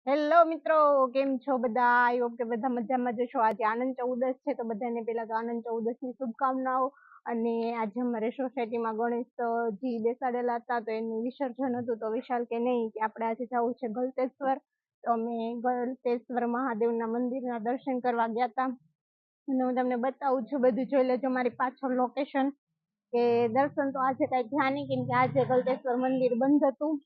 Hello મિત્રો, કેમ છો બધા? આઈ હોપ કે બધા મજામાં જ છો. આજે આનંદ ચૌદશ છે તો બધાને પહેલા તો આનંદ ચૌદશની શુભકામનાઓ. અને આજે અમારે સોસાયટીમાં ગણેશજી બેસાડેલા હતા તો એનું વિસર્જન હતું. તો વિશાલ કે નહીં કે આપણે આજે જવું છે ગલતેશ્વર. તો અમે ગલતેશ્વર મહાદેવના મંદિરના દર્શન કરવા ગયા હતા અને હું તમને બતાવું છું. બધું જોઈ લેજો મારી પાછળ લોકેશન. કે દર્શન તો આજે કઈ થયા નહીં કેમ કે આજે ગલતેશ્વર મંદિર બંધ હતું.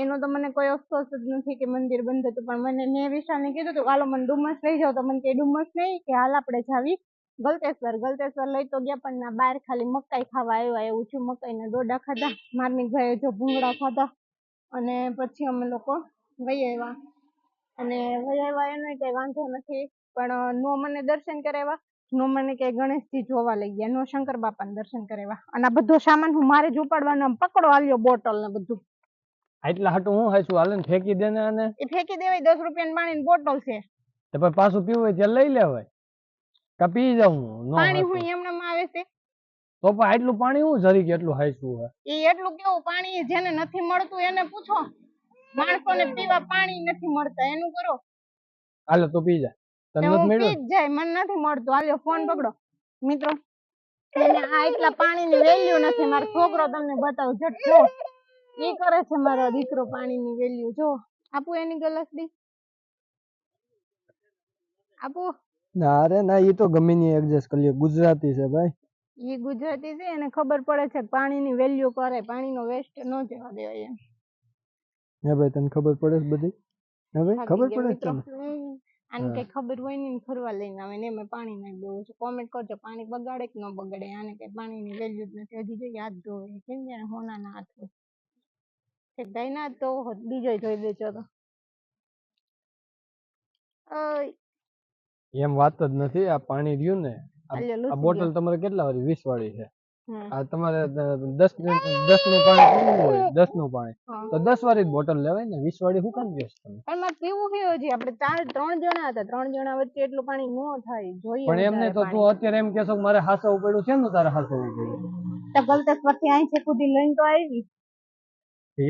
એનો તો મને કોઈ અફસોસ જ નથી કે મંદિર બંધ હતું, પણ મેં વિશાલને કીધું હતું હાલો મને ડુમસ લઈ જાવ, તો મને કે ડુમસ નહીં કે હાલ આપણે જાવી ગલતેશ્વર. ગલતેશ્વર લઈ તો ગયા પણ ના બહાર ખાલી મકાઈ ખાવા આવ્યા એવું છું. મકાઈના ડોડા ખાધા, મારની ભાઈએ જો ભૂંગળા ખાધા અને પછી અમે લોકો વહી આવ્યા. અને વહી આવ્યા એનો કઈ વાંધો નથી, પણ નો મને દર્શન કરાવ્યા, નો મને કઈ ગણેશજી જોવા લઈ ગયા, નો શંકર બાપાને દર્શન કરાવ્યા. અને આ બધો સામાન હું મારે જ ઉપાડવાનો, પકડો આલ્યો બોટલ ને બધું. એટલા હાટું હું હાઈશું હાલે ને ફેંકી દે ને. અને એ ફેંકી દેવાય, 10 રૂપિયાની પાણીની બોટલ છે તો પછી પાછું પીવું હોય ત્યાં લઈ લેવાય. કા પી જાઉં પાણી હું એમનેમ આવે છે તો પણ આટલું પાણી હું જરીક એટલું હાઈશું હે. એ એટલું કેવું પાણી જેને નથી મળતું એને પૂછો. માણસોને પીવા પાણી નથી મળતા એનું કરો. હાલે તો પી જા. તને નથી મળ્યું? પી જાય, મને નથી મળતું. હાલ્યો ફોન પકડો મિત્રો. એને આ એટલા પાણીની વેલ્યુ નથી. મારો છોકરો તમને બતાવું જટલો ઈ કરે છે. મારો દીકરો પાણીની વેલ્યુ જો. આપું એની ગલાસડી આપું? ના રે ના, ઈ તો ગમે ની એડજસ્ટ કરી લે. ગુજરાતી છે ભાઈ. ઈ ગુજરાતી છે, એને ખબર પડે છે પાણીની વેલ્યુ કરે, પાણીનો વેસ્ટ ન જવા દેવાય એમ. હે ભાઈ તને ખબર પડે છે બધી? હે ભાઈ ખબર પડે છે તને? આને કઈ ખબર હોય નહીં, ફરવા લઈને આવે ને એમાં પાણી નાખી દઉં છું. કોમેન્ટ કરજો પાણી બગાડે કે ન બગાડે. આને કઈ પાણીની વેલ્યુ જ નથી. હજી જોઈએ હાથ ધોવે કેમ જાણે હોનાના હાથ હોય. એક ગાય ના તો બીજો જોઈ દેજો તો એમ વાત જ નથી. આ પાણી રહ્યું ને, આ બોટલ તમારે કેટલા વાળી? 20 વાળી છે. આ તમારે 10 નું પાણી પીવું હોય, 10 નું પાણી તો 10 વાળી બોટલ લેવાય ને. 20 વાળી શું કામ પીસ તમે? એમાં પીવું છે હજી. આપણે 3 જણા હતા, 3 જણા વચ્ચે એટલું પાણી ન થાય. જોઈએ પણ એમ નહીં તો તું અત્યારે એમ કહેશો મારે હાસવું પડ્યું છે ને? તારે હાસવું પડ્યું તો ગલતેશ્વર થી અહીં છે સુધી લઈને તો આવી.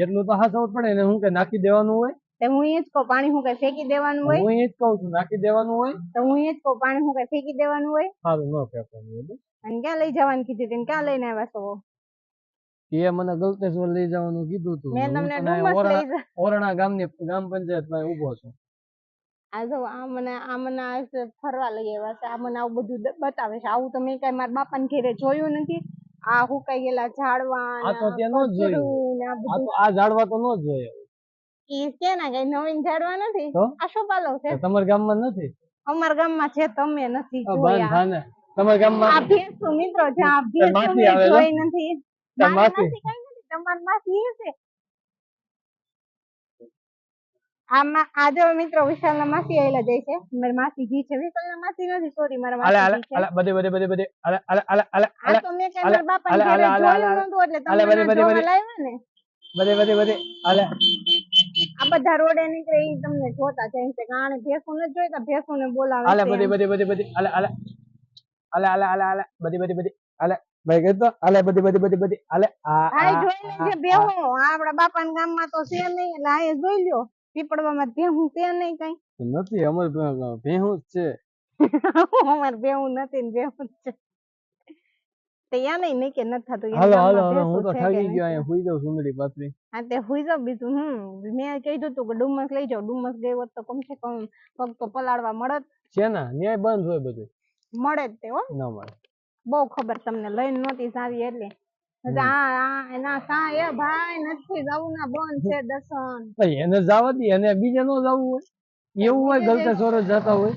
એટલું તો હાસવું પડે ને. હું કે નાખી દેવાનું હોય? તો હું એ જ કહું પાણી હું કઈ ફેંકી દેવાનું હોય? હું એ જ કહું છું નાખી દેવાનું હોય. તો હું એ જ કહું પાણી હું કઈ ફેંકી દેવાનું હોય? સારું ન ફેંકવાનું હોય. અને ક્યાં લઈ જવાનું કીધું તેને? ક્યાં લઈને આવ્યા છો? એ મને ગલતેશ્વર લઈ જવાનું કીધું તું. મેં તમને ડુમસ લઈ જા. ઓરણા ગામની ગ્રામ પંચાયત માં ઉભો છું. આ જો આ મને ફરવા લઈ આવ્યા છે. આ મને આવું બધું બતાવે છે. આવું તો મેં કઈ મારા બાપાને ઘરે જોયું નથી. આ હુકાઈ ગયેલા ઝાડવા આ તો ત્યાં ન જોયું. આ ઝાડવા તો ન જોયા. ઈ છે ને કઈ નવીન ઝાડવા નથી. આ શું પાલો છે? તમારા ગામમાં નથી? અમારા ગામમાં છે, તમે નથી જોયા. તમારા ગામમાં આ ભેંસુ મિત્રો છે. આ ભેંસુ જોઈ નથી. તમારી માસી છે. આમાં આજે મિત્રો વિશાલના માસી આયેલા જાય છે. મારી માસી જી છે. વિશાલના માસી નથી, સોરી મારા માસી છે. બધે આ તો મેં કઈ મારા બાપાને ઘરે જોયું નતું એટલે તમને જોવા લાવ્યા ને. બધે આ બધા રોડે નીકળે ઈ તમને જોતા જાય છે. કારણ ભેંસુ ને જોઈતા, ભેંસુ ને બોલાવે છે. ભાઈ કહેતો આલે બધી આ જોઈ લેજે ભેહું. આપડા બાપાના ગામમાં તો છે નહીં એટલે આ જોઈ લ્યો. પીપળવામાં ભેહું છે નહીં કઈ નથી. અમાર ભેહું જ છે. અમાર ભેહું નથી ને ભેહું છે. તે યા નહીં કે નથી થતું. હાલો હું તો ઠાકી ગયો. અહીંયા હુઈ જાઉં સુંદરી પાથરી. હા તે હુઈ જાવ. બીજું મેં કીધું તું કે ડુમસ લઈ જાવ. ડુમસ ગઈ હોત તો કમસે કમ પગ તો પલાળવા મળત છે ને. ન્યાય બંધ હોય બધું. મળે જ તે હો. ન મળે. બહુ ખબર તમને લઈને નહોતી સારી એટલે. એના સા એ ભાઈ નથી જવું ના, બંધ છે દર્શન. એને જવા દે, એને બીજે નો જવું હોય એવું હોય. ગલતેશ્વર જતા હોય.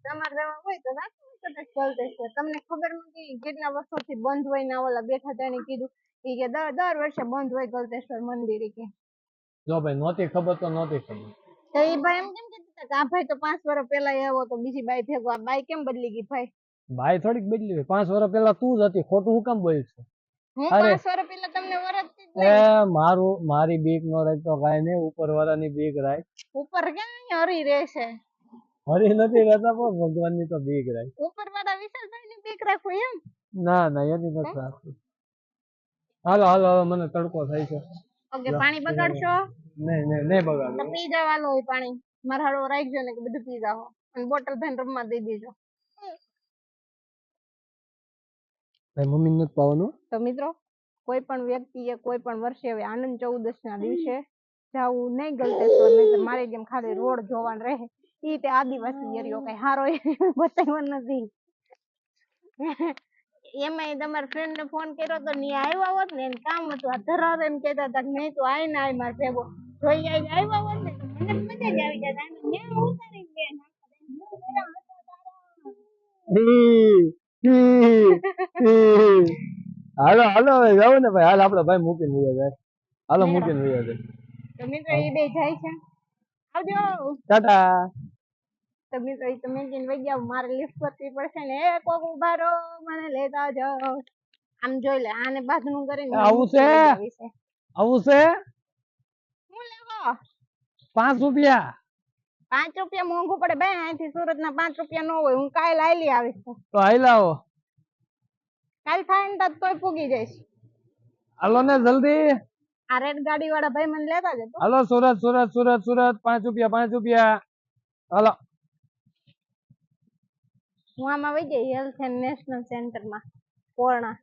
તમારે જવા હોય તો ગલતેશ્વર. તમને ખબર નથી કેટલા વર્ષોથી બંધ હોય ને? ઓલા બેઠા હતા એને કીધું કે દર વર્ષે બંધ હોય ગલતેશ્વર મંદિર કે. જો ભાઈ નહોતી ખબર તો નહોતી ખબર. તો એ ભાઈ એમ કેમ કીધું કે આ ભાઈ તો 5 વર્ષ પહેલા આવ્યો તો બીજી બાઈ ભેગો. આ બાઈ કેમ બદલી ગઈ ભાઈ? ભાઈ થોડીક બદલી હોય. 5 વર્ષ પહેલા તું જ હતી. ખોટું હું કામ બોલ છું? હું 5 વર્ષ પહેલા તમને વરસતી જ નહીં. મારી બીક નો રાખતો કાઈ નહીં. ઉપર વાળાની બીક રાખ. ઉપર ક્યાં હરી રહેશે? હરી નથી રહેતા પણ ભગવાન ની તો બીક રાખ. ઉપર વાળા વિશાલભાઈ ની બીક રાખો એમ? ના એની નથી રાખતું. હાલો મને તડકો થાય છે. ઓકે પાણી બગાડશો? નહીં બગાડો. તો પી જવાનું હોય પાણી. મારે હાડો રાખજો ને કે બધું પી જાઓ અને બોટલ ભરીને રમવા દઈ દેજો. મમ્મી ને પાવાનું. તો મિત્રો કોઈ પણ વ્યક્તિએ કોઈ પણ વર્ષે હવે આનંદ ચૌદશ ના દિવસે જવું નહીં ગલતેશ્વર, નહીં મારે જેમ ખાલી રોડ જોવાનું રહે. ઈ તે આદિવાસી એરિયો કઈ હારો બતાવ્યો નથી. એમાં તમારા ફ્રેન્ડ ને ફોન કર્યો તો ની આવ્યા હોત ને એને કામ હતું આ ધરાવે એમ કહેતા હતા નહીં તો આય ને આય માર ભેગો જોઈ આવ્યા હોત ને તો મને મજા જ આવી જાય. ત્યાં ઉતારી દે હાલો હવે જાવ ને ભાઈ. હાલ આપડે ભાઈ મૂકીને વયા જાય. હાલો મૂકીને વયા જાય. તો મિત્રો એ બે જાય છે. આવજો. ટાટા. તો મિત્રો એ તમે કેને વઈ જાવ. મારે લિફ્ટ કરવી પડશે ને. એ કોક ઉભા રહો મને લેતા જાઓ. આમ જોઈ લે આને બાંધનું કરીને આવું છે હું લેવો 5 રૂપિયા. 5 રૂપિયા મોંઘું પડે બે. અહીંથી સુરત ના 5 રૂપિયા નો હોય. હું કાલ આયલી આવીશ તો આઈ લાવો. કાલ થાય ને તોય પૂગી જઈશ. હાલો ને જલ્દી. આ રેડ ગાડી વાળા ભાઈ મને લેતા જતો. હાલો સુરત 5 રૂપિયા. હાલો હું આમાં વઈ ગઈ હેલ્થ એન્ડ નેશનલ સેન્ટર માં કોરણા.